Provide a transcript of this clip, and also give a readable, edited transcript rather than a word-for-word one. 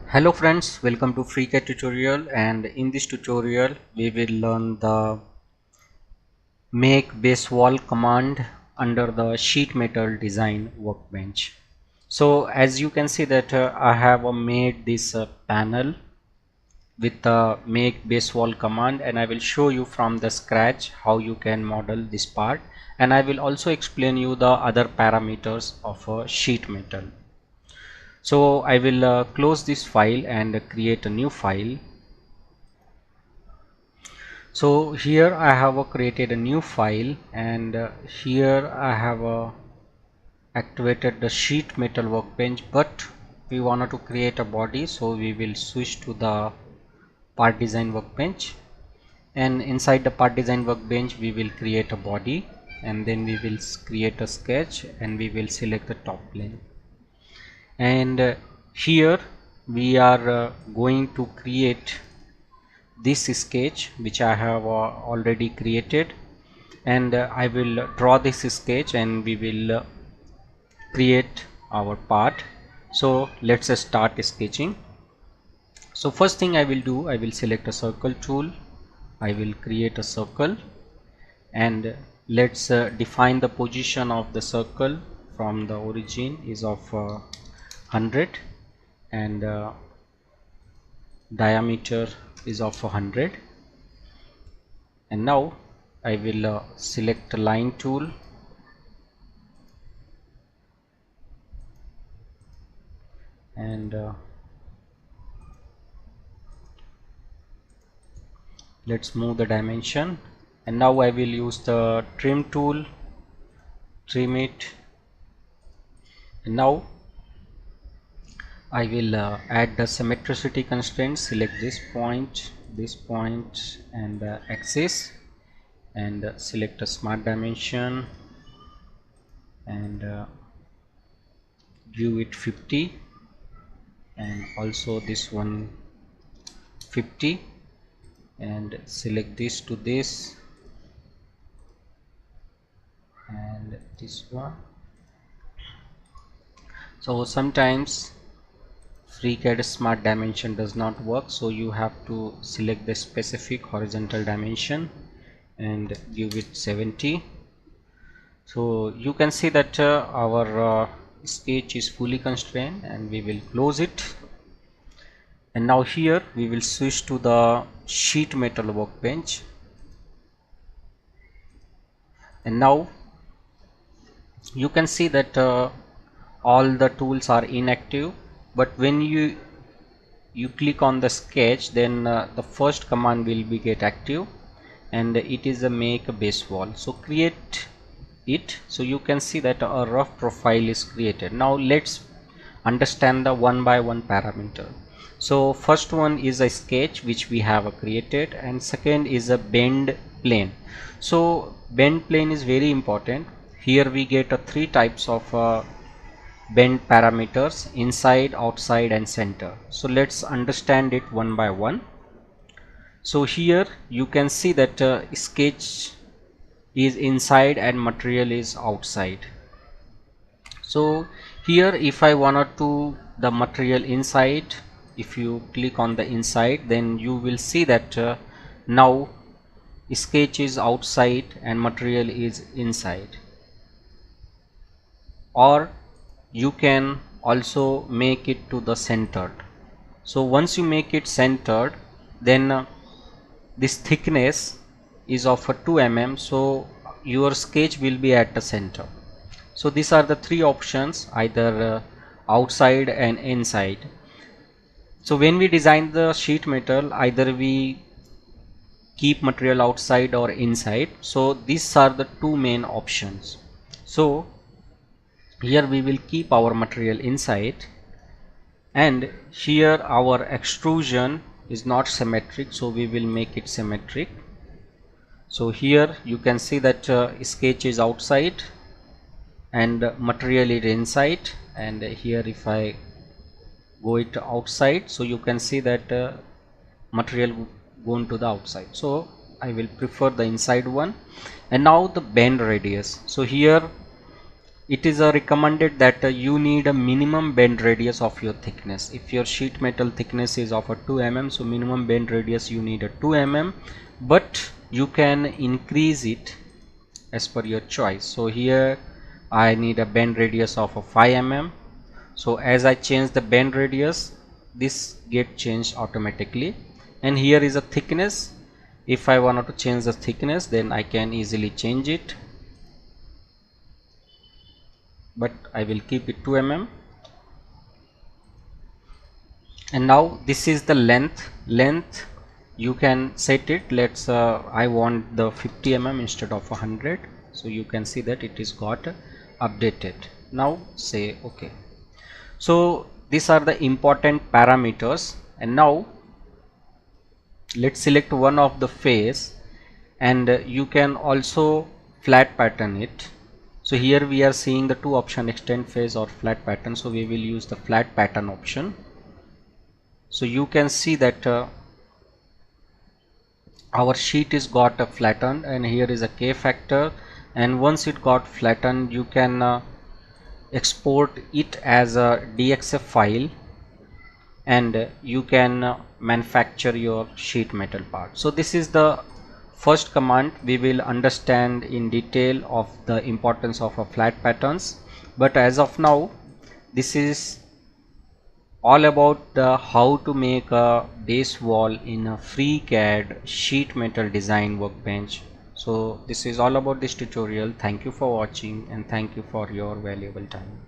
Hello friends, welcome to FreeCAD tutorial, and in this tutorial we will learn the make base wall command under the sheet metal design workbench. So as you can see that I have made this panel with the make base wall command, and I will show you from the scratch how you can model this part, and I will also explain you the other parameters of a sheet metal. So I will close this file and create a new file. So here I have created a new file, and here I have activated the sheet metal workbench, but we wanted to create a body, so we will switch to the part design workbench, and inside the part design workbench we will create a body, and then we will create a sketch and we will select the top plane. And here we are going to create this sketch which I have already created, and I will draw this sketch and we will create our part. So let's start sketching. So first thing I will do, I will select a circle tool, I will create a circle, and let's define the position of the circle from the origin is of 100, and diameter is of 100. And now I will select a line tool, and let's move the dimension. And now I will use the trim tool, trim it, and now I will add the symmetricity constraint. Select this point, and axis, and select a smart dimension and give it 50, and also this one 50, and select this to this and this one. So sometimes FreeCAD smart dimension does not work, so you have to select the specific horizontal dimension and give it 70. So you can see that our sketch is fully constrained, and we will close it. And now here we will switch to the sheet metal workbench, and now you can see that all the tools are inactive, but when you click on the sketch, then the first command will be get active, and it is a make base wall. So create it. So you can see that a rough profile is created. Now let's understand the one by one parameter. So first one is a sketch which we have created, and second is a bend plane. So bend plane is very important. Here we get three types of bend parameters: inside, outside, and center. So let's understand it one by one. So here you can see that sketch is inside and material is outside. So here if I wanted to the material inside, if you click on the inside, then you will see that now sketch is outside and material is inside. Or you can also make it to the centered. So once you make it centered, then this thickness is of 2 mm, so your sketch will be at the center. So these are the three options, either outside and inside. So when we design the sheet metal, either we keep material outside or inside. So these are the two main options. So here we will keep our material inside, and here our extrusion is not symmetric, so we will make it symmetric. So here you can see that sketch is outside and material is inside, and here if I go it outside, so you can see that material going to the outside. So I will prefer the inside one. And now the bend radius. So here it is recommended that you need a minimum bend radius of your thickness. If your sheet metal thickness is of a 2 mm, so minimum bend radius you need a 2 mm, but you can increase it as per your choice. So here I need a bend radius of a 5 mm. So as I change the bend radius, this get changed automatically. And here is a thickness. If I wanted to change the thickness, then I can easily change it, but I will keep it 2 mm. And now this is the length you can set it. Let's I want the 50 mm instead of 100, so you can see that it is got updated. Now say okay. So these are the important parameters, and now let's select one of the face, and you can also flat pattern it. So here we are seeing the two option, extend face or flat pattern, so we will use the flat pattern option. So you can see that our sheet is got flattened, and here is a K factor, and once it got flattened you can export it as a DXF file, and you can manufacture your sheet metal part. So this is the first command. We will understand in detail of the importance of flat patterns, but as of now this is all about how to make a base wall in a FreeCAD sheet metal design workbench. So this is all about this tutorial. Thank you for watching, and thank you for your valuable time.